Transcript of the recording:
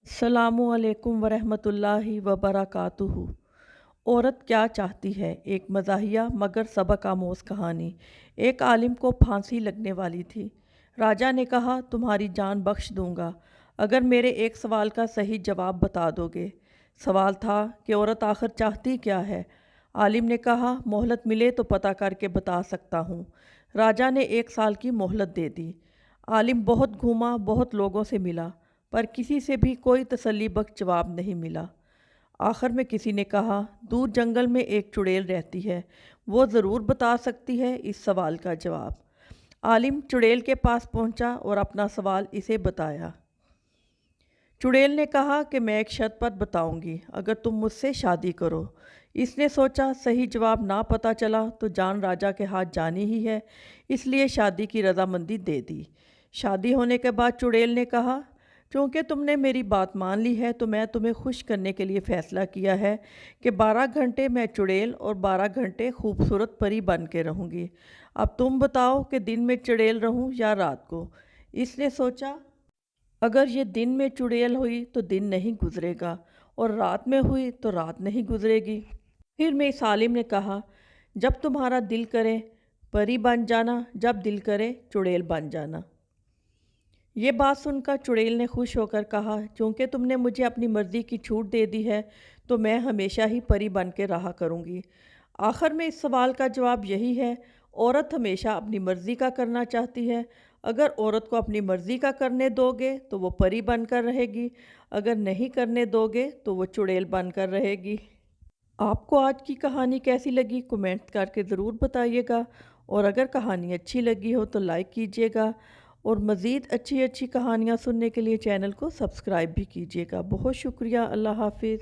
अस्सलामु अलैकुम वरहमतुल्लाहि वबरकातुहू। औरत क्या चाहती है, एक मज़ाहिया मगर सबक आमोज़ कहानी। एक आलिम को फांसी लगने वाली थी। राजा ने कहा, तुम्हारी जान बख्श दूंगा अगर मेरे एक सवाल का सही जवाब बता दोगे। सवाल था कि औरत आखिर चाहती क्या है। आलिम ने कहा, मोहलत मिले तो पता करके बता सकता हूँ। राजा ने 1 साल की मोहलत दे दी। आलिम बहुत घूमा, बहुत लोगों से मिला, पर किसी से भी कोई तसल्ली बख्श जवाब नहीं मिला। आखिर में किसी ने कहा, दूर जंगल में एक चुड़ैल रहती है, वो ज़रूर बता सकती है इस सवाल का जवाब। आलिम चुड़ैल के पास पहुंचा और अपना सवाल इसे बताया। चुड़ैल ने कहा कि मैं एक शर्त पर बताऊंगी, अगर तुम मुझसे शादी करो। इसने सोचा सही जवाब ना पता चला तो जान राजा के हाथ जानी ही है, इसलिए शादी की रजामंदी दे दी। शादी होने के बाद चुड़ैल ने कहा, चूँकि तुमने मेरी बात मान ली है तो मैं तुम्हें खुश करने के लिए फ़ैसला किया है कि 12 घंटे मैं चुड़ैल और 12 घंटे खूबसूरत परी बन के रहूँगी। अब तुम बताओ कि दिन में चुड़ैल रहूँ या रात को। इसने सोचा, अगर ये दिन में चुड़ैल हुई तो दिन नहीं गुजरेगा और रात में हुई तो रात नहीं गुजरेगी। फिर मैं इस आलिम ने कहा, जब तुम्हारा दिल करे परी बन जाना, जब दिल करे चुड़ैल बन जाना। ये बात सुनकर चुड़ैल ने खुश होकर कहा, चूँकि तुमने मुझे अपनी मर्ज़ी की छूट दे दी है तो मैं हमेशा ही परी बन के रहा करूँगी। आखिर में इस सवाल का जवाब यही है, औरत हमेशा अपनी मर्ज़ी का करना चाहती है। अगर औरत को अपनी मर्ज़ी का करने दोगे तो वो परी बनकर रहेगी, अगर नहीं करने दोगे तो वो चुड़ैल बनकर रहेगी। आपको आज की कहानी कैसी लगी, कमेंट करके ज़रूर बताइएगा, और अगर कहानी अच्छी लगी हो तो लाइक कीजिएगा, और मज़ीद अच्छी अच्छी कहानियाँ सुनने के लिए चैनल को सब्सक्राइब भी कीजिएगा। बहुत शुक्रिया। अल्लाह हाफिज़।